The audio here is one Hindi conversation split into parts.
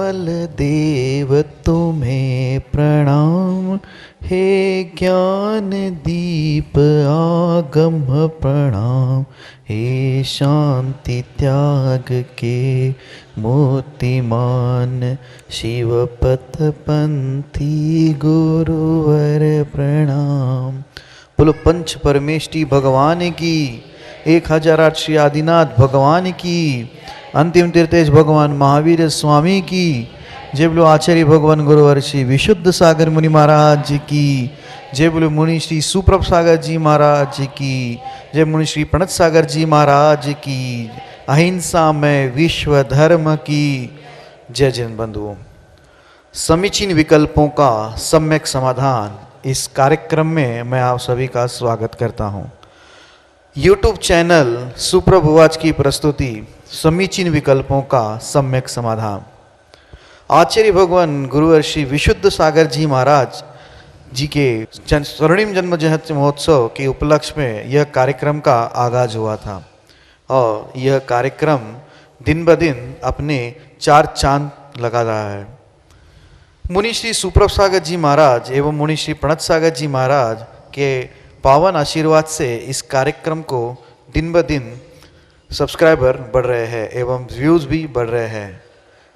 काल देव तुम्हें प्रणाम, हे ज्ञान दीप आगम प्रणाम, हे शांति त्याग के मूर्तिमान शिवपथ पंथी गुरुवर प्रणाम। बोलो पंच परमेष्टि भगवान की, 1008 श्री आदिनाथ भगवान की, अंतिम तीर्थेश भगवान महावीर स्वामी की जय। बोलो आचार्य भगवान गुरुवर श्री विशुद्ध सागर मुनि महाराज की जय। बोलो मुनि श्री सुप्रभ सागर जी महाराज की जय। मुनि श्री प्रणत सागर जी महाराज की, अहिंसा में विश्व धर्म की जय। जैन बंधुओं, समीचीन विकल्पों का सम्यक समाधान, इस कार्यक्रम में मैं आप सभी का स्वागत करता हूँ। YouTube चैनल सुप्रभुवाच की प्रस्तुति समीचीन विकल्पों का सम्यक समाधान। आचार्य भगवान गुरुवर श्री विशुद्ध सागर जी महाराज जी के स्वर्णिम जन्म जयंती महोत्सव के उपलक्ष्य में यह कार्यक्रम का आगाज हुआ था और यह कार्यक्रम दिन ब दिन अपने 4 चांद लगा रहा है। मुनि श्री सुप्रभ सागर जी महाराज एवं मुनि श्री प्रणत सागर जी महाराज के पावन आशीर्वाद से इस कार्यक्रम को दिन ब दिन सब्सक्राइबर बढ़ रहे हैं एवं व्यूज़ भी बढ़ रहे हैं।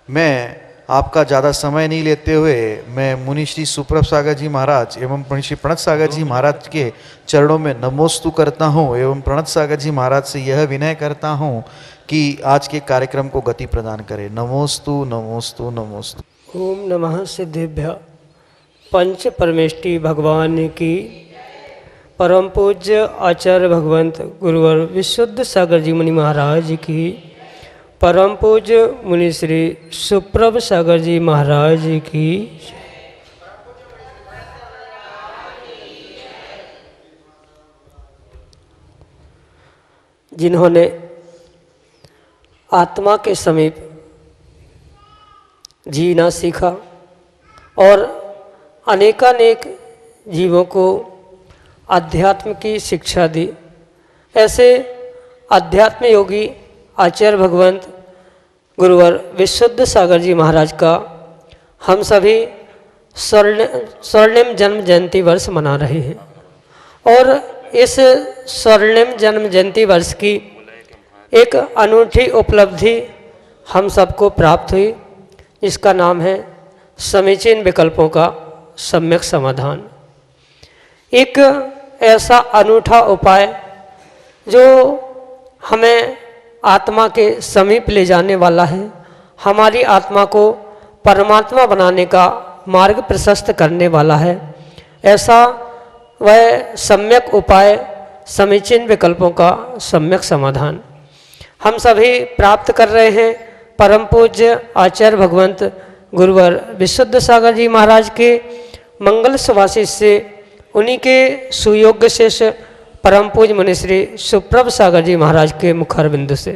मैं आपका ज़्यादा समय नहीं लेते हुए मैं मुनि श्री सुप्रभ सागर जी महाराज एवं मुनि श्री प्रणत सागर जी महाराज के चरणों में नमोस्तु करता हूँ एवं प्रणत सागर जी महाराज से यह विनय करता हूँ कि आज के कार्यक्रम को गति प्रदान करें। नमोस्तु नमोस्तु नमोस्तु। ओम नमः सिद्धेभ्य। पंच परमेष्टि भगवान की, परम पूज्य आचार्य भगवंत गुरुवर विशुद्ध सागर जी मुनि महाराज की, परम पूज्य मुनि श्री सुप्रभ सागर जी महाराज की, जिन्होंने आत्मा के समीप जीना सीखा और अनेकानेक जीवों को अध्यात्म की शिक्षा दी, ऐसे अध्यात्म योगी आचार्य भगवंत गुरुवर विशुद्ध सागर जी महाराज का हम सभी स्वर्णिम जन्म जयंती वर्ष मना रहे हैं। और इस स्वर्णिम जन्म जयंती वर्ष की एक अनूठी उपलब्धि हम सबको प्राप्त हुई, जिसका नाम है समीचीन विकल्पों का सम्यक समाधान। एक ऐसा अनूठा उपाय जो हमें आत्मा के समीप ले जाने वाला है, हमारी आत्मा को परमात्मा बनाने का मार्ग प्रशस्त करने वाला है, ऐसा वह सम्यक उपाय समीचीन विकल्पों का सम्यक समाधान हम सभी प्राप्त कर रहे हैं। परम पूज्य आचार्य भगवंत गुरुवर विशुद्ध सागर जी महाराज के मंगल सुभाषित से, उन्हीं के सुयोग्य शिष्य परम पूज्य मुनि श्री सुप्रभ सागर जी महाराज के मुखारबिंदु से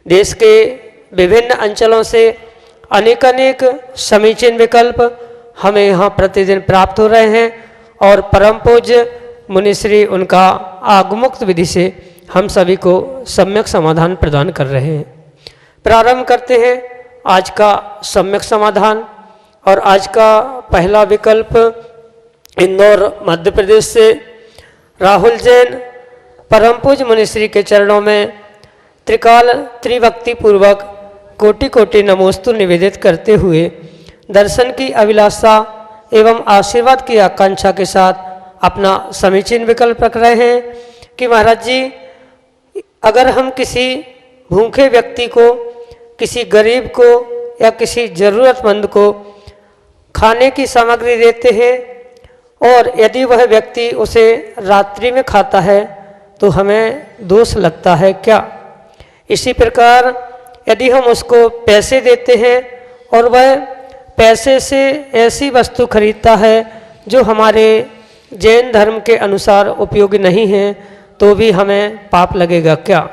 देश के विभिन्न अंचलों से अनेकानेक समीचीन विकल्प हमें यहाँ प्रतिदिन प्राप्त हो रहे हैं और परम पूज्य मुनि श्री उनका आगमुक्त विधि से हम सभी को सम्यक समाधान प्रदान कर रहे हैं। प्रारंभ करते हैं आज का सम्यक समाधान। और आज का पहला विकल्प इंदौर मध्य प्रदेश से राहुल जैन परम पूज्य मुनिश्री के चरणों में त्रिकाल त्रिभक्ति पूर्वक कोटि कोटि नमोस्तु निवेदित करते हुए दर्शन की अभिलाषा एवं आशीर्वाद की आकांक्षा के साथ अपना समीचीन विकल्प रख रहे हैं कि महाराज जी, अगर हम किसी भूखे व्यक्ति को, किसी गरीब को या किसी ज़रूरतमंद को खाने की सामग्री देते हैं और यदि वह व्यक्ति उसे रात्रि में खाता है तो हमें दोष लगता है क्या? इसी प्रकार यदि हम उसको पैसे देते हैं और वह पैसे से ऐसी वस्तु खरीदता है जो हमारे जैन धर्म के अनुसार उपयोगी नहीं है तो भी हमें पाप लगेगा क्या?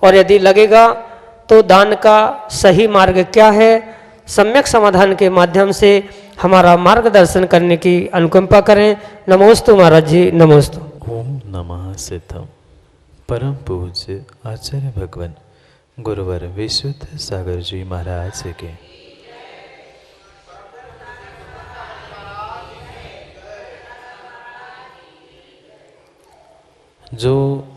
और यदि लगेगा तो दान का सही मार्ग क्या है? सम्यक समाधान के माध्यम से हमारा मार्गदर्शन करने की अनुकंपा करें। नमोस्तु महाराज जी, नमोस्तु। ओम नमः सिद्धम। परम पूज्य आचार्य भगवान गुरुवर विशुद्ध सागर जी महाराज के जो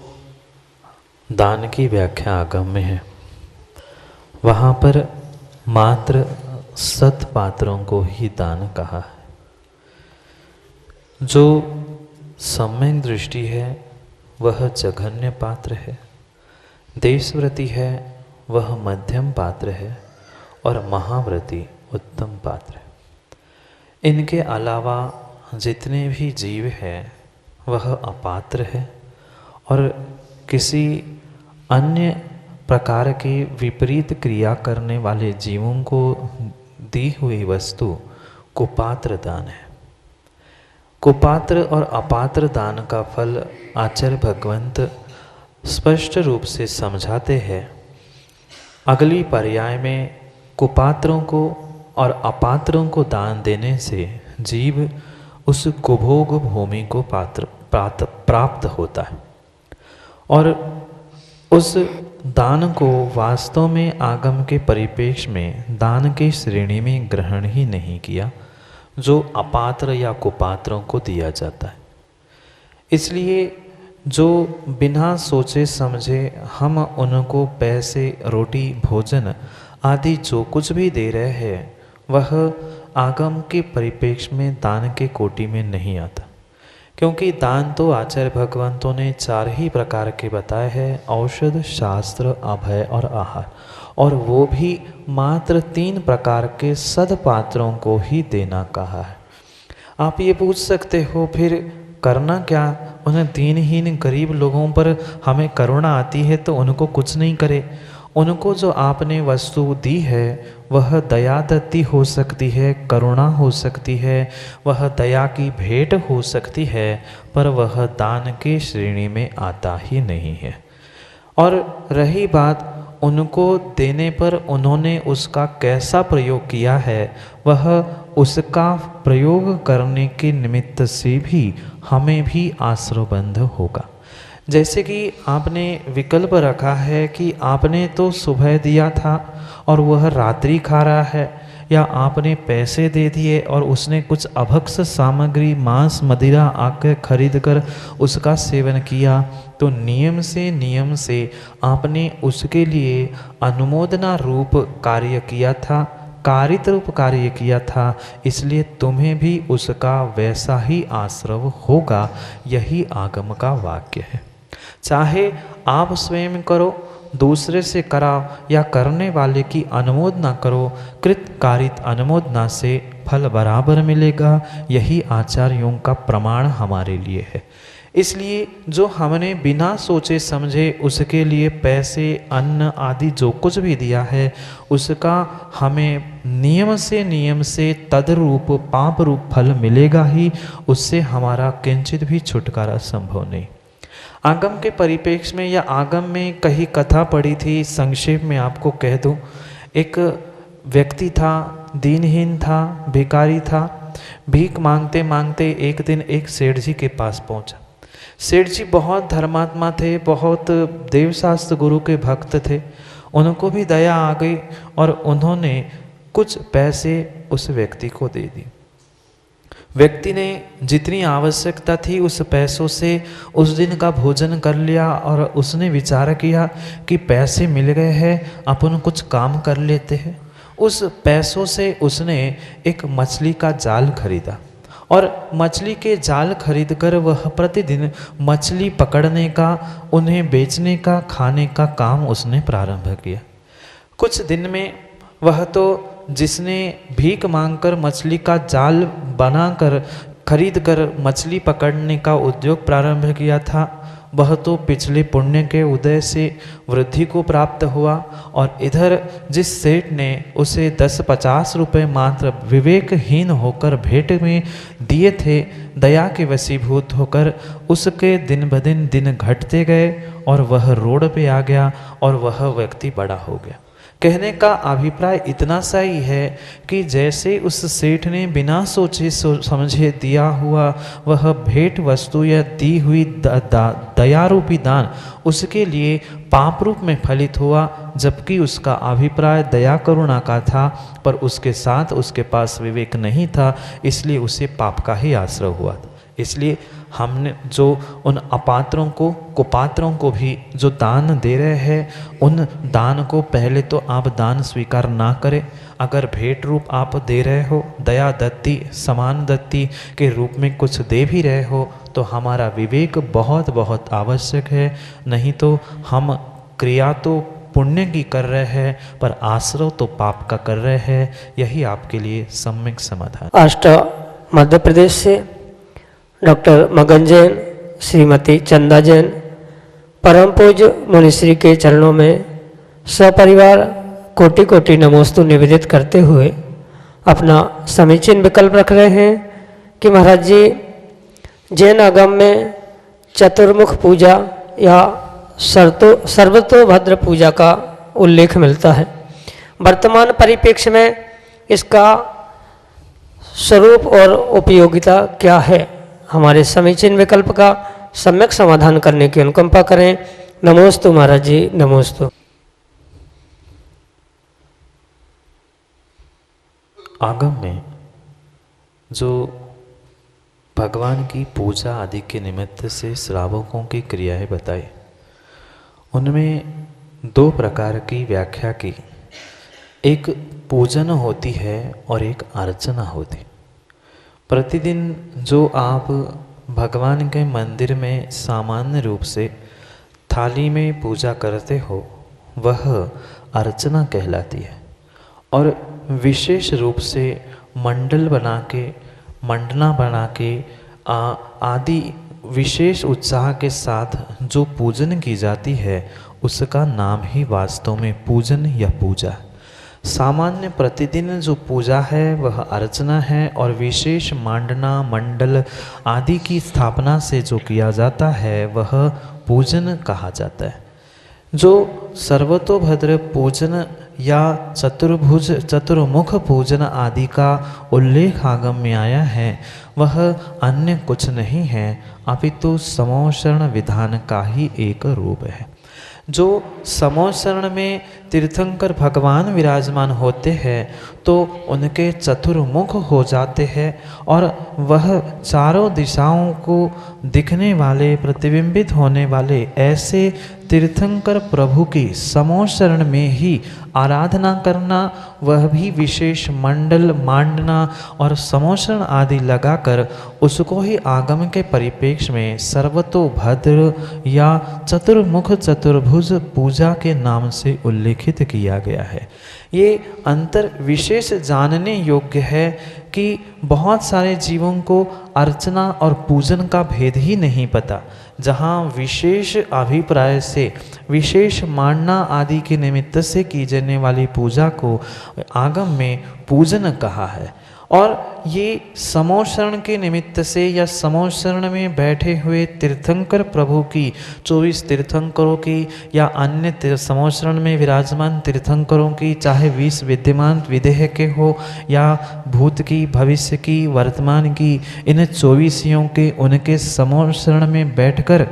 दान की व्याख्या आगम में है, वहाँ पर मात्र सत्पात्रों को ही दान कहा है। जो सम्यक दृष्टि है वह जघन्य पात्र है, देशव्रति है वह मध्यम पात्र है, और महाव्रति उत्तम पात्र है। इनके अलावा जितने भी जीव हैं वह अपात्र है, और किसी अन्य प्रकार के विपरीत क्रिया करने वाले जीवों को दी हुई वस्तु कुपात्र दान है। कुपात्र और अपात्र दान का फल आचार्य भगवंत स्पष्ट रूप से समझाते हैं। अगली पर्याय में कुपात्रों को और अपात्रों को दान देने से जीव उस कुभोग भूमि को प्राप्त होता है, और उस दान को वास्तव में आगम के परिपेक्ष में दान की श्रेणी में ग्रहण ही नहीं किया, जो अपात्र या कुपात्रों को दिया जाता है। इसलिए जो बिना सोचे समझे हम उनको पैसे, रोटी, भोजन आदि जो कुछ भी दे रहे हैं वह आगम के परिप्रेक्ष्य में दान के कोटि में नहीं आता, क्योंकि दान तो आचार्य भगवंतों ने 4 ही प्रकार के बताए हैं: औषध, शास्त्र, अभय और आहार, और वो भी मात्र 3 प्रकार के सदपात्रों को ही देना कहा है। आप ये पूछ सकते हो फिर करना क्या? उन दीनहीन गरीब लोगों पर हमें करुणा आती है तो उनको कुछ नहीं करे। उनको जो आपने वस्तु दी है वह दया दत्ती हो सकती है, करुणा हो सकती है, वह दया की भेंट हो सकती है, पर वह दान की श्रेणी में आता ही नहीं है। और रही बात उनको देने पर उन्होंने उसका कैसा प्रयोग किया है, वह उसका प्रयोग करने के निमित्त से भी हमें भी आश्रयबंध होगा। जैसे कि आपने विकल्प रखा है कि आपने तो सुबह दिया था और वह रात्रि खा रहा है, या आपने पैसे दे दिए और उसने कुछ अभक्ष सामग्री, मांस, मदिरा आके खरीद कर उसका सेवन किया, तो नियम से आपने उसके लिए अनुमोदना रूप कार्य किया था, कारित रूप कार्य किया था, इसलिए तुम्हें भी उसका वैसा ही आश्रव होगा। यही आगम का वाक्य है। चाहे आप स्वयं करो, दूसरे से कराओ, या करने वाले की अनुमोदना करो, कृत कारित अनुमोदना से फल बराबर मिलेगा। यही आचार्यों का प्रमाण हमारे लिए है। इसलिए जो हमने बिना सोचे समझे उसके लिए पैसे, अन्न आदि जो कुछ भी दिया है, उसका हमें नियम से तदरूप पाप रूप फल मिलेगा ही, उससे हमारा किंचित भी छुटकारा संभव नहीं। आगम के परिप्रेक्ष्य में या आगम में कहीं कथा पड़ी थी, संक्षेप में आपको कह दूं। एक व्यक्ति था, दीनहीन था, भिखारी था। भीख मांगते मांगते एक दिन एक सेठ जी के पास पहुंचा। सेठ जी बहुत धर्मात्मा थे, बहुत देवशास्त्र गुरु के भक्त थे। उनको भी दया आ गई और उन्होंने कुछ पैसे उस व्यक्ति को दे दी। व्यक्ति ने जितनी आवश्यकता थी उस पैसों से उस दिन का भोजन कर लिया, और उसने विचार किया कि पैसे मिल गए हैं, अपन कुछ काम कर लेते हैं। उस पैसों से उसने एक मछली का जाल खरीदा, और मछली के जाल खरीदकर वह प्रतिदिन मछली पकड़ने का, उन्हें बेचने का, खाने का काम उसने प्रारंभ किया। कुछ दिन में वह तो जिसने भीख मांगकर मछली का जाल बनाकर खरीद कर मछली पकड़ने का उद्योग प्रारंभ किया था, वह तो पिछले पुण्य के उदय से वृद्धि को प्राप्त हुआ। और इधर जिस सेठ ने उसे 10-50 रुपये मात्र विवेकहीन होकर भेंट में दिए थे, दया के वशीभूत होकर उसके दिन ब दिन घटते गए, और वह रोड पे आ गया और वह व्यक्ति बड़ा हो गया। कहने का अभिप्राय इतना सा ही है कि जैसे उस सेठ ने बिना सोचे समझे दिया हुआ वह भेंट वस्तु या दी हुई दया रूपी दान उसके लिए पाप रूप में फलित हुआ, जबकि उसका अभिप्राय दया करुणा का था, पर उसके साथ उसके पास विवेक नहीं था, इसलिए उसे पाप का ही आश्रय हुआ था। इसलिए हमने जो उन अपात्रों को कुपात्रों को भी जो दान दे रहे हैं, उन दान को पहले तो आप दान स्वीकार ना करें। अगर भेंट रूप आप दे रहे हो, दया दत्ती समान दत्ती के रूप में कुछ दे भी रहे हो, तो हमारा विवेक बहुत बहुत आवश्यक है। नहीं तो हम क्रिया तो पुण्य की कर रहे हैं पर आश्रव तो पाप का कर रहे हैं। यही आपके लिए सम्यक समाधान। अष्ट मध्य प्रदेश से डॉक्टर मगन जैन, श्रीमती चंदा जैन परम पूज्य मुनिश्री के चरणों में सपरिवार कोटि कोटि नमोस्तु निवेदित करते हुए अपना समीचीन विकल्प रख रहे हैं कि महाराज जी, जैन आगम में चतुर्मुख पूजा या सर्वतोभद्र पूजा का उल्लेख मिलता है। वर्तमान परिप्रेक्ष्य में इसका स्वरूप और उपयोगिता क्या है, हमारे समीचीन विकल्प का सम्यक समाधान करने की अनुकंपा करें। नमोस्तु महाराज जी, नमोस्तु। आगम में जो भगवान की पूजा आदि के निमित्त से श्रावकों की क्रियाएं बताई, उनमें दो प्रकार की व्याख्या की। एक पूजन होती है और एक अर्चना होती। प्रतिदिन जो आप भगवान के मंदिर में सामान्य रूप से थाली में पूजा करते हो, वह अर्चना कहलाती है। और विशेष रूप से मंडल बना के, मंडना बना के आदि विशेष उत्साह के साथ जो पूजन की जाती है, उसका नाम ही वास्तव में पूजन या पूजा। सामान्य प्रतिदिन जो पूजा है वह अर्चना है, और विशेष मांडना मंडल आदि की स्थापना से जो किया जाता है वह पूजन कहा जाता है। जो सर्वतोभद्र पूजन या चतुर्भुज चतुर्मुख पूजन आदि का उल्लेख आगम में आया है, वह अन्य कुछ नहीं है अपितु समोशरण विधान का ही एक रूप है। जो समोशरण में तीर्थंकर भगवान विराजमान होते हैं तो उनके चतुर्मुख हो जाते हैं, और वह चारों दिशाओं को दिखने वाले, प्रतिबिंबित होने वाले ऐसे तीर्थंकर प्रभु की समोशरण में ही आराधना करना, वह भी विशेष मंडल मांडना और समोशरण आदि लगाकर उसको ही आगम के परिप्रेक्ष्य में सर्वतोभद्र या चतुर्मुख चतुर्भुज पूजा के नाम से उल्लेखित किया गया है। ये अंतर विशेष जानने योग्य है कि बहुत सारे जीवों को अर्चना और पूजन का भेद ही नहीं पता। जहाँ विशेष अभिप्राय से विशेष मानना आदि के निमित्त से की जाने वाली पूजा को आगम में पूजन कहा है, और ये समोशरण के निमित्त से या समोशरण में बैठे हुए तीर्थंकर प्रभु की 24 तीर्थंकरों की या अन्य समोशरण में विराजमान तीर्थंकरों की, चाहे 20 विद्यमान विदेह के हो या भूत की, भविष्य की, वर्तमान की, इन 24 के उनके समोशरण में बैठकर,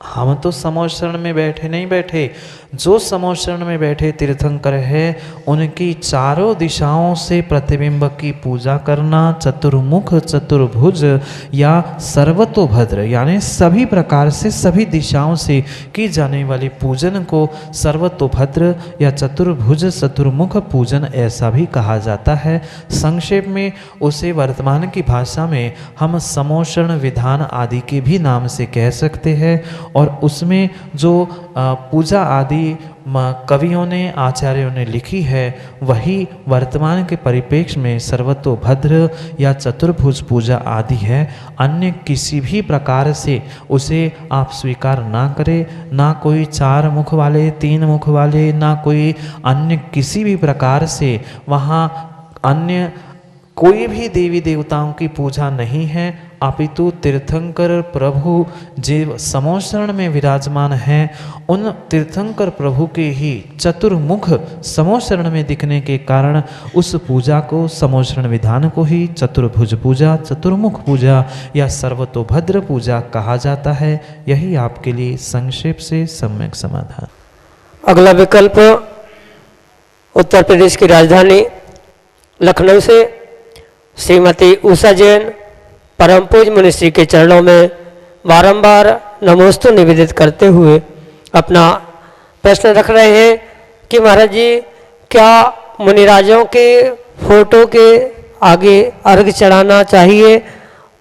हम तो समोशरण में बैठे नहीं बैठे, जो समोशरण में बैठे तीर्थंकर है उनकी चारों दिशाओं से प्रतिबिंब की पूजा करना, चतुर्मुख चतुर्भुज या सर्वतोभद्र यानी सभी प्रकार से सभी दिशाओं से की जाने वाली पूजन को सर्वतोभद्र या चतुर्भुज चतुर्मुख पूजन ऐसा भी कहा जाता है। संक्षेप में उसे वर्तमान की भाषा में हम समोशरण विधान आदि के भी नाम से कह सकते हैं, और उसमें जो पूजा आदि कवियों ने, आचार्यों ने लिखी है, वही वर्तमान के परिप्रेक्ष्य में सर्वतोभद्र या चतुर्भुज पूजा आदि है। अन्य किसी भी प्रकार से उसे आप स्वीकार ना करें, ना कोई 4 मुख वाले, 3 मुख वाले, ना कोई अन्य किसी भी प्रकार से वहाँ अन्य कोई भी देवी देवताओं की पूजा नहीं है, अपितु तीर्थंकर प्रभु जो समोशरण में विराजमान हैं, उन तीर्थंकर प्रभु के ही चतुर्मुख समोशरण में दिखने के कारण उस पूजा को, समोशरण विधान को ही चतुर्भुज पूजा, चतुर्मुख पूजा या सर्वतोभद्र पूजा कहा जाता है। यही आपके लिए संक्षेप से सम्यक समाधान। अगला विकल्प उत्तर प्रदेश की राजधानी लखनऊ से श्रीमती उषा जैन परम पूज्य मुनिश्री के चरणों में बारंबार नमोस्तु निवेदित करते हुए अपना प्रश्न रख रहे हैं कि महाराज जी, क्या मुनिराजों के फोटो के आगे अर्घ चढ़ाना चाहिए,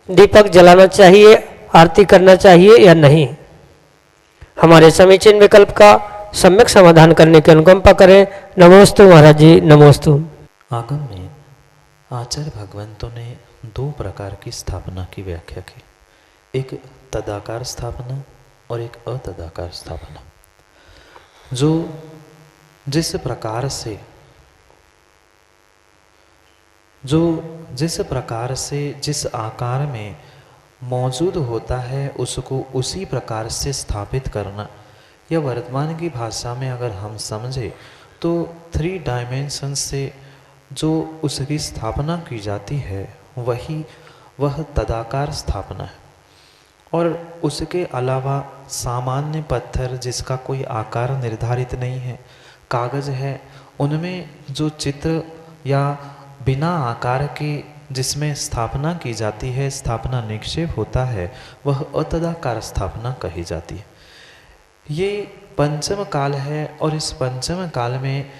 दीपक जलाना चाहिए, आरती करना चाहिए या नहीं? हमारे समीचीन विकल्प का सम्यक समाधान करने की अनुकंपा करें। नमोस्तु महाराज जी, नमोस्तु। आगम में आचार्य भगवंतों ने दो प्रकार की स्थापना की व्याख्या की, एक तदाकार स्थापना और एक अतदाकार स्थापना। जो जिस प्रकार से जिस आकार में मौजूद होता है उसको उसी प्रकार से स्थापित करना, या वर्तमान की भाषा में अगर हम समझे तो 3 डायमेंशन से जो उसकी स्थापना की जाती है वह तदाकार स्थापना है। और उसके अलावा सामान्य पत्थर जिसका कोई आकार निर्धारित नहीं है, कागज़ है, उनमें जो चित्र या बिना आकार के जिसमें स्थापना की जाती है, स्थापना निक्षेप होता है, वह अतदाकार स्थापना कही जाती है। ये पंचम काल है और इस पंचम काल में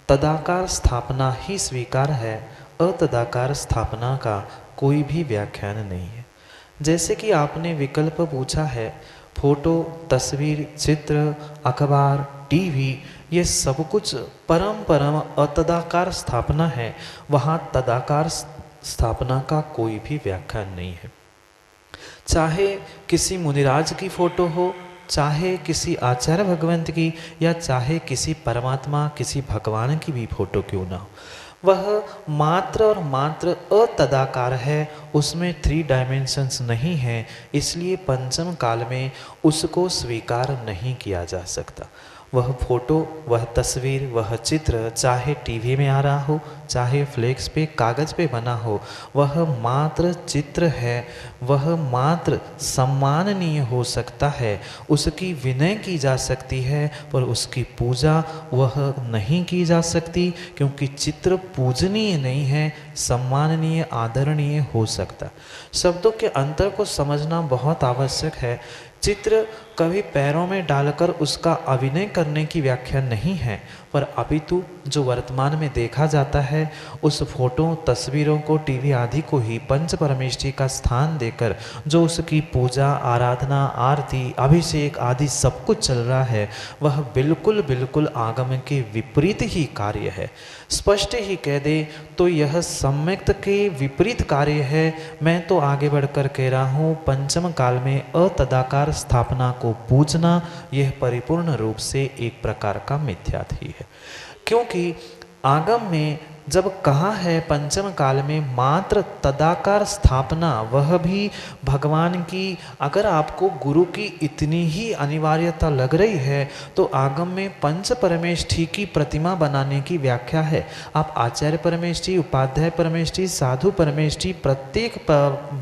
तदाकार स्थापना ही स्वीकार है, अतदाकार स्थापना का कोई भी व्याख्यान नहीं है। जैसे कि आपने विकल्प पूछा है, फोटो, तस्वीर, चित्र, अखबार, टीवी, ये सब कुछ परम अतदाकार स्थापना है, वहाँ तदाकार स्थापना का कोई भी व्याख्यान नहीं है। चाहे किसी मुनिराज की फोटो हो, चाहे किसी आचार्य भगवंत की, या चाहे किसी परमात्मा, किसी भगवान की भी फोटो क्यों ना हो, वह मात्र और मात्र अतदाकार है, उसमें 3 डायमेंशंस नहीं है। इसलिए पंचम काल में उसको स्वीकार नहीं किया जा सकता। वह फोटो, वह तस्वीर, वह चित्र चाहे टीवी में आ रहा हो, चाहे फ्लेक्स पे कागज़ पे बना हो, वह मात्र चित्र है, वह मात्र सम्माननीय हो सकता है, उसकी विनय की जा सकती है, पर उसकी पूजा वह नहीं की जा सकती, क्योंकि चित्र पूजनीय नहीं है, सम्माननीय, आदरणीय हो सकता। शब्दों के अंतर को समझना बहुत आवश्यक है। चित्र कभी पैरों में डालकर उसका अभिनय करने की व्याख्या नहीं है, पर अपितु जो वर्तमान में देखा जाता है उस फोटो, तस्वीरों को, टीवी आदि को ही पंच परमेष्ठी का स्थान देकर जो उसकी पूजा, आराधना, आरती, अभिषेक आदि सब कुछ चल रहा है, वह बिल्कुल आगम के विपरीत ही कार्य है। स्पष्ट ही कह दे तो यह सम्यक्त के विपरीत कार्य है। मैं तो आगे बढ़कर कह रहा हूँ, पंचम काल में अतदाकार स्थापना को पूजना यह परिपूर्ण रूप से एक प्रकार का मिथ्या ही है। क्योंकि आगम में जब कहा है पंचम काल में मात्र तदाकार स्थापना, वह भी भगवान की, अगर आपको गुरु की इतनी ही अनिवार्यता लग रही है तो आगम में पंच परमेष्ठी की प्रतिमा बनाने की व्याख्या है। आप आचार्य परमेष्ठी, उपाध्याय परमेष्ठी, साधु परमेष्ठी, प्रत्येक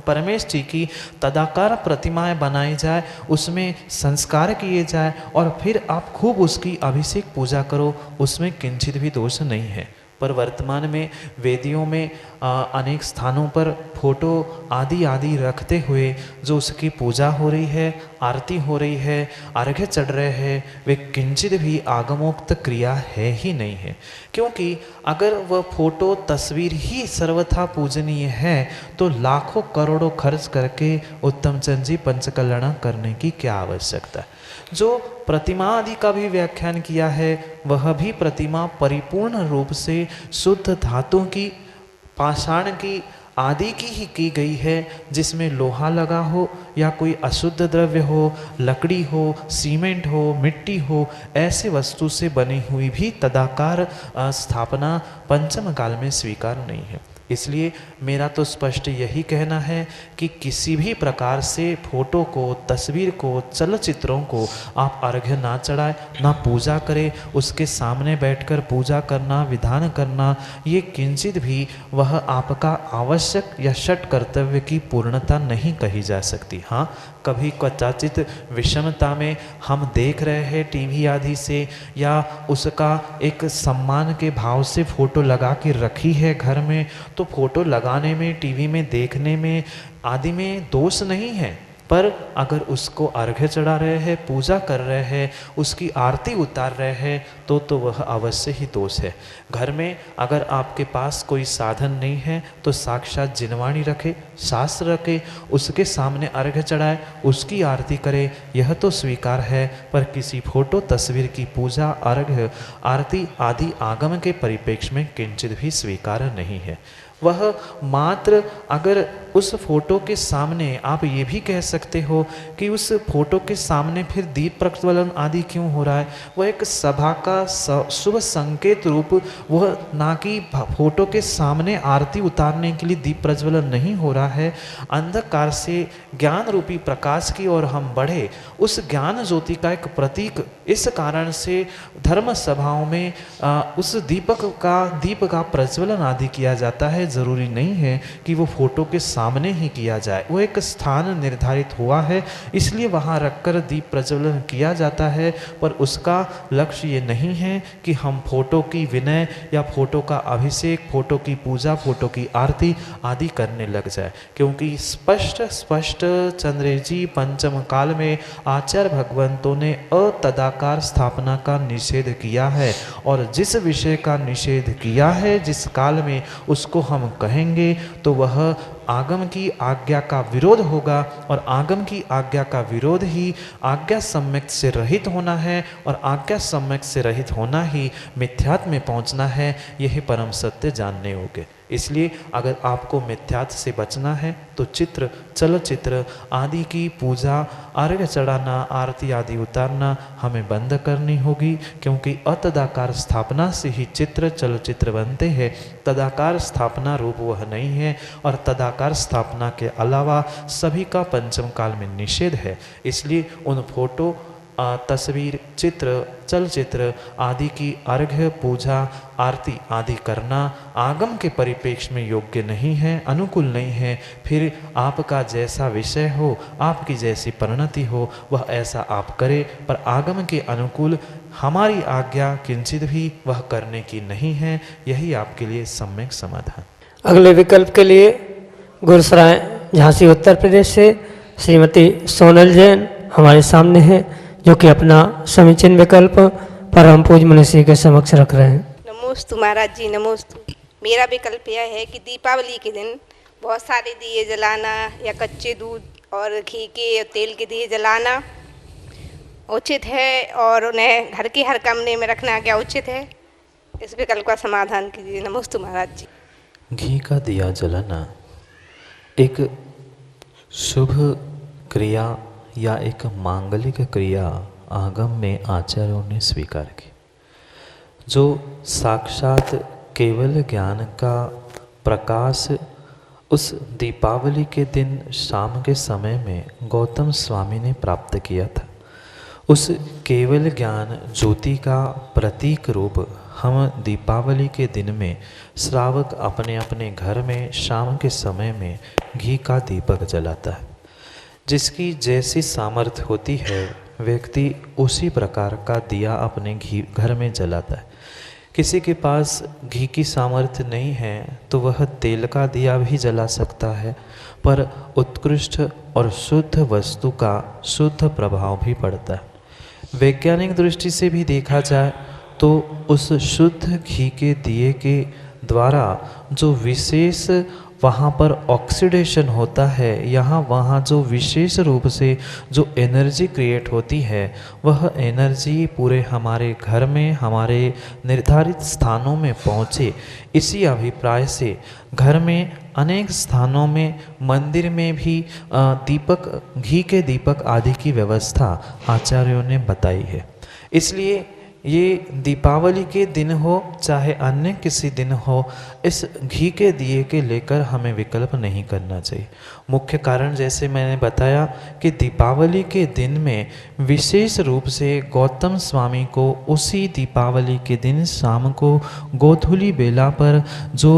परमेष्ठी की तदाकार प्रतिमाएं बनाई जाए, उसमें संस्कार किए जाए और फिर आप खूब उसकी अभिषेक पूजा करो, उसमें किंचित भी दोष नहीं है। पर वर्तमान में वेदियों में अनेक स्थानों पर फोटो आदि रखते हुए जो उसकी पूजा हो रही है, आरती हो रही है, अर्घ्य चढ़ रहे हैं, वे किंचित भी आगमोक्त क्रिया है ही नहीं है। क्योंकि अगर वह फोटो, तस्वीर ही सर्वथा पूजनीय है तो लाखों करोड़ों खर्च करके उत्तम चंद जी पंचकल्याण करने की क्या आवश्यकता है। जो प्रतिमा आदि का भी व्याख्यान किया है, वह भी प्रतिमा परिपूर्ण रूप से शुद्ध धातु की, पाषाण की आदि की ही की गई है, जिसमें लोहा लगा हो या कोई अशुद्ध द्रव्य हो, लकड़ी हो, सीमेंट हो, मिट्टी हो, ऐसे वस्तु से बनी हुई भी तदाकार स्थापना पंचम काल में स्वीकार नहीं है। इसलिए मेरा तो स्पष्ट यही कहना है कि किसी भी प्रकार से फोटो को, तस्वीर को, चलचित्रों को आप अर्घ्य ना चढ़ाए, ना पूजा करें। उसके सामने बैठकर पूजा करना, विधान करना, ये किंचित भी वह आपका आवश्यक या षट कर्तव्य की पूर्णता नहीं कही जा सकती। हाँ, कभी कदाचित विषमता में हम देख रहे हैं टीवी आदि से, या उसका एक सम्मान के भाव से फोटो लगा के रखी है घर में, तो फोटो लगाने में, टीवी में देखने में आदि में दोष नहीं है। पर अगर उसको अर्घ्य चढ़ा रहे हैं, पूजा कर रहे हैं, उसकी आरती उतार रहे हैं, तो वह अवश्य ही दोष है। घर में अगर आपके पास कोई साधन नहीं है तो साक्षात जिनवाणी रखे, शास्त्र रखे, उसके सामने अर्घ्य चढ़ाए, उसकी आरती करे, यह तो स्वीकार है। पर किसी फोटो तस्वीर की पूजा, अर्घ्य, आरती आदि आगम के परिप्रेक्ष्य में किंचित भी स्वीकार नहीं है। वह मात्र अगर उस फोटो के सामने, आप ये भी कह सकते हो कि उस फोटो के सामने फिर दीप प्रज्वलन आदि क्यों हो रहा है, वह एक सभा का शुभ संकेत रूप, वह ना कि फोटो के सामने आरती उतारने के लिए दीप प्रज्वलन नहीं हो रहा है। अंधकार से ज्ञान रूपी प्रकाश की ओर हम बढ़े, उस ज्ञान ज्योति का एक प्रतीक, इस कारण से धर्म सभाओं में उस दीप का प्रज्वलन आदि किया जाता है। जरूरी नहीं है कि वो फोटो के सामने ही किया जाए, वो एक स्थान निर्धारित हुआ है, इसलिए वहाँ रखकर दीप प्रज्वलन किया जाता है। पर उसका लक्ष्य ये नहीं है कि हम फोटो की विनय या फोटो का अभिषेक, फोटो की पूजा, फोटो की आरती आदि करने लग जाए। क्योंकि स्पष्ट चंद्रेश जी पंचम काल में आचार्य भगवंतों ने अतदाकार स्थापना का निषेध किया है, और जिस विषय का निषेध किया है जिस काल में, उसको हम कहेंगे तो वह आगम की आज्ञा का विरोध होगा, और आगम की आज्ञा का विरोध ही आज्ञा सम्यक से रहित होना है, और आज्ञा सम्यक से रहित होना ही मिथ्यात्व में पहुंचना है। यही परम सत्य जानने होंगे। इसलिए अगर आपको मिथ्यात्व से बचना है तो चित्र, चलचित्र आदि की पूजा, अर्घ्य चढ़ाना, आरती आदि उतारना हमें बंद करनी होगी। क्योंकि अतदाकार स्थापना से ही चित्र, चलचित्र बनते हैं, तदाकार स्थापना रूप वह नहीं है। और तदाकार स्थापना के अलावा सभी का पंचम काल में निषेध है। इसलिए उन फोटो, तस्वीर, चित्र, चलचित्र आदि की अर्घ्य, पूजा, आरती आदि करना आगम के परिप्रेक्ष्य में योग्य नहीं है, अनुकूल नहीं है। फिर आपका जैसा विषय हो, आपकी जैसी परिणति हो, वह ऐसा आप करें, पर आगम के अनुकूल हमारी आज्ञा किंचित भी वह करने की नहीं है। यही आपके लिए सम्यक समाधान। अगले विकल्प के लिए गुरसराय झांसी उत्तर प्रदेश से श्रीमती सोनल जैन हमारे सामने है, जो कि अपना समीचीन विकल्प परम पूज्य मनीषी के समक्ष रख रहे हैं। नमोस्तु महाराज जी, नमोस्तु। मेरा विकल्प यह है कि दीपावली के दिन बहुत सारे दिए जलाना या कच्चे दूध और घी के और तेल के दिए जलाना उचित है, और उन्हें घर के हर कमरे में रखना क्या उचित है? इस विकल्प का समाधान कीजिए। नमोस्तु महाराज जी। घी का दिया जलाना एक शुभ क्रिया या एक मांगलिक क्रिया आगम में आचार्यों ने स्वीकार की, जो साक्षात केवल ज्ञान का प्रकाश उस दीपावली के दिन शाम के समय में गौतम स्वामी ने प्राप्त किया था। उस केवल ज्ञान ज्योति का प्रतीक रूप हम दीपावली के दिन में श्रावक अपने अपने घर में शाम के समय में घी का दीपक जलाता है। जिसकी जैसी सामर्थ्य होती है व्यक्ति उसी प्रकार का दिया अपने घर में जलाता है। किसी के पास घी की सामर्थ्य नहीं है तो वह तेल का दिया भी जला सकता है, पर उत्कृष्ट और शुद्ध वस्तु का शुद्ध प्रभाव भी पड़ता है। वैज्ञानिक दृष्टि से भी देखा जाए तो उस शुद्ध घी के दिए के द्वारा जो विशेष वहाँ पर ऑक्सीडेशन होता है, वहाँ जो विशेष रूप से जो एनर्जी क्रिएट होती है, वह एनर्जी पूरे हमारे घर में, हमारे निर्धारित स्थानों में पहुँचे। इसी अभिप्राय से घर में अनेक स्थानों में, मंदिर में भी दीपक, घी के दीपक आदि की व्यवस्था आचार्यों ने बताई है। इसलिए ये दीपावली के दिन हो चाहे अन्य किसी दिन हो, इस घी के दिए के लेकर हमें विकल्प नहीं करना चाहिए। मुख्य कारण जैसे मैंने बताया कि दीपावली के दिन में विशेष रूप से गौतम स्वामी को उसी दीपावली के दिन शाम को गोधूली बेला पर जो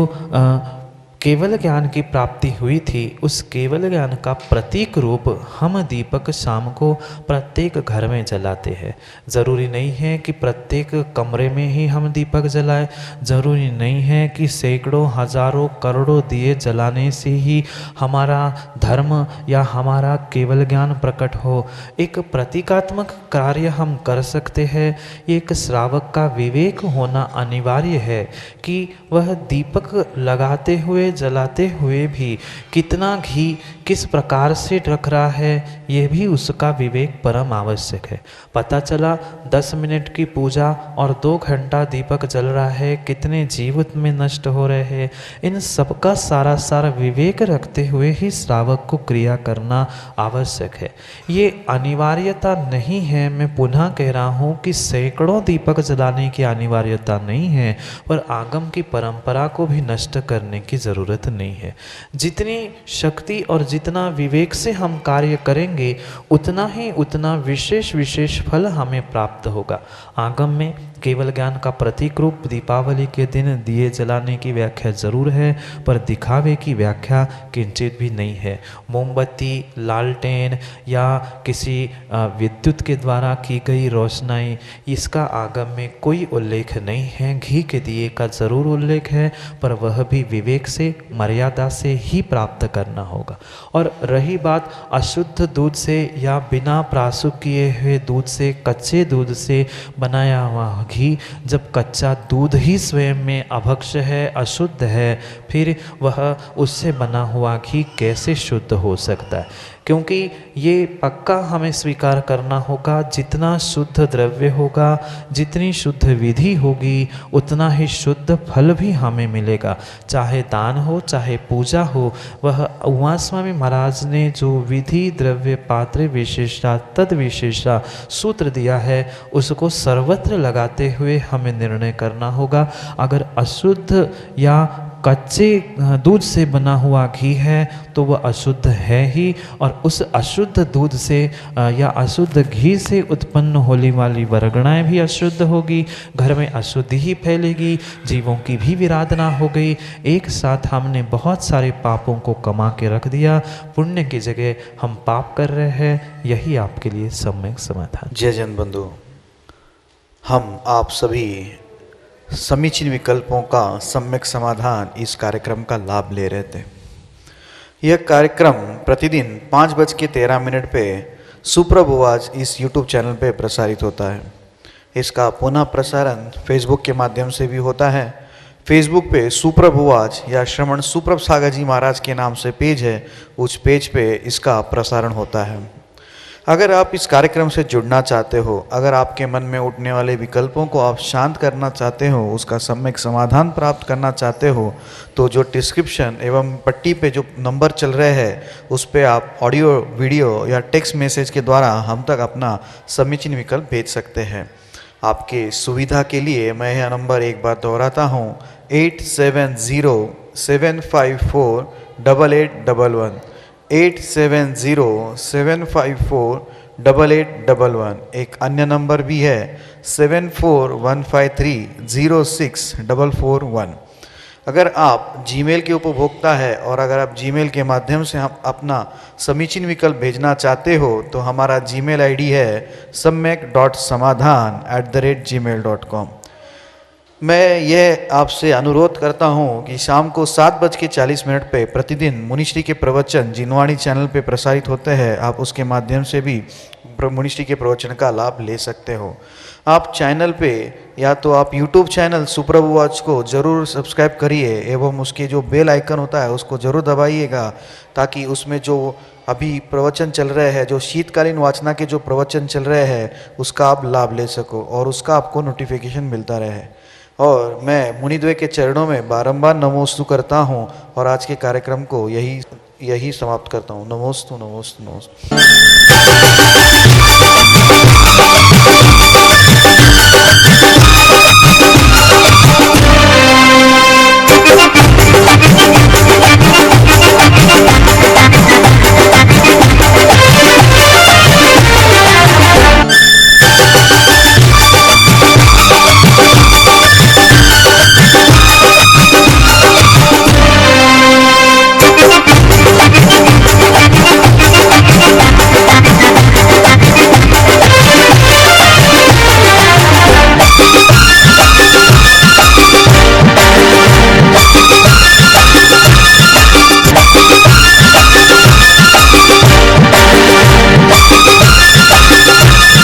केवल ज्ञान की प्राप्ति हुई थी, उस केवल ज्ञान का प्रतीक रूप हम दीपक शाम को प्रत्येक घर में जलाते हैं। ज़रूरी नहीं है कि प्रत्येक कमरे में ही हम दीपक जलाएं, ज़रूरी नहीं है कि सैकड़ों हजारों करोड़ों दिए जलाने से ही हमारा धर्म या हमारा केवल ज्ञान प्रकट हो। एक प्रतीकात्मक कार्य हम कर सकते हैं। एक श्रावक का विवेक होना अनिवार्य है कि वह दीपक लगाते हुए जलाते हुए भी कितना घी किस प्रकार से रख रहा है, यह भी उसका विवेक परम आवश्यक है। पता चला 10 मिनट की पूजा और 2 घंटा दीपक जल रहा है, कितने जीवित में नष्ट हो रहे हैं। इन सबका सारा विवेक रखते हुए ही श्रावक को क्रिया करना आवश्यक है। ये अनिवार्यता नहीं है, मैं पुनः कह रहा हूँ कि सैकड़ों दीपक जलाने की अनिवार्यता नहीं है, पर आगम की परंपरा को भी नष्ट करने की ज़रूरत नहीं है। जितनी शक्ति और जितना विवेक से हम कार्य करेंगे उतना विशेष फल हमें प्राप्त होगा। आगम में केवल ज्ञान का प्रतीक रूप दीपावली के दिन दिए जलाने की व्याख्या जरूर है, पर दिखावे की व्याख्या किंचित भी नहीं है। मोमबत्ती, लालटेन या किसी विद्युत के द्वारा की गई रोशनाई, इसका आगम में कोई उल्लेख नहीं है। घी के दिए का जरूर उल्लेख है, पर वह भी विवेक से, मर्यादा से ही प्राप्त करना होगा। और रही बात अशुद्ध दूध से या बिना प्रासुक किए हुए दूध से, कच्चे दूध से बनाया हुआ घी, जब कच्चा दूध ही स्वयं में अभक्ष्य है, अशुद्ध है, फिर वह उससे बना हुआ घी कैसे शुद्ध हो सकता है? क्योंकि ये पक्का हमें स्वीकार करना होगा, जितना शुद्ध द्रव्य होगा, जितनी शुद्ध विधि होगी, उतना ही शुद्ध फल भी हमें मिलेगा। चाहे दान हो, चाहे पूजा हो, वह उमा स्वामी महाराज ने जो विधि, द्रव्य, पात्र विशेषता, तद विशेषता सूत्र दिया है, उसको सर्वत्र लगाते हुए हमें निर्णय करना होगा। अगर अशुद्ध या कच्चे दूध से बना हुआ घी है तो वह अशुद्ध है ही, और उस अशुद्ध दूध से या अशुद्ध घी से उत्पन्न होने वाली वर्गणाएँ भी अशुद्ध होगी, घर में अशुद्धि ही फैलेगी, जीवों की भी विराधना हो गई। एक साथ हमने बहुत सारे पापों को कमा के रख दिया, पुण्य की जगह हम पाप कर रहे हैं। यही आपके लिए सम्यक समाधान। जय जन बंधु, हम आप सभी समीचीन विकल्पों का सम्यक समाधान इस कार्यक्रम का लाभ ले रहे थे। यह कार्यक्रम प्रतिदिन 5:13 पे सुप्रभुवाज इस YouTube चैनल पे प्रसारित होता है। इसका पुनः प्रसारण फेसबुक के माध्यम से भी होता है। फेसबुक पे सुप्रभुवाज या श्रमण सुप्रभ सागर जी महाराज के नाम से पेज है, उस पेज पे इसका प्रसारण होता है। अगर आप इस कार्यक्रम से जुड़ना चाहते हो, अगर आपके मन में उठने वाले विकल्पों को आप शांत करना चाहते हो, उसका सम्यक समाधान प्राप्त करना चाहते हो, तो जो डिस्क्रिप्शन एवं पट्टी पे जो नंबर चल रहे हैं उस पर आप ऑडियो, वीडियो या टेक्स्ट मैसेज के द्वारा हम तक अपना समीचीन विकल्प भेज सकते हैं। आपके सुविधा के लिए मैं यह नंबर एक बार दोहराता हूँ, 8707548811, 8707548811। एक अन्य नंबर भी है 7415306441। अगर आप जीमेल के उपभोक्ता है और अगर आप जीमेल के माध्यम से हम अपना समीचीन विकल्प भेजना चाहते हो तो हमारा जीमेल आईडी है samyak.samadhan@gmail.com। मैं यह आपसे अनुरोध करता हूं कि शाम को 7:40 पे प्रतिदिन मुनिश्री के प्रवचन जिनवाणी चैनल पे प्रसारित होते हैं। आप उसके माध्यम से भी मुनिश्री के प्रवचन का लाभ ले सकते हो। आप चैनल पे या तो आप YouTube चैनल सुप्रभुवाज को ज़रूर सब्सक्राइब करिए एवं उसके जो बेल आइकन होता है उसको ज़रूर दबाइएगा, ताकि उसमें जो अभी प्रवचन चल रहे हैं, जो शीतकालीन वाचना के जो प्रवचन चल रहे हैं, उसका आप लाभ ले सको और उसका आपको नोटिफिकेशन मिलता रहे। और मैं मुनिद्वय के चरणों में बारंबार नमोस्तु करता हूँ और आज के कार्यक्रम को यही समाप्त करता हूँ। नमोस्तु नमोस्तु नमोस्तु।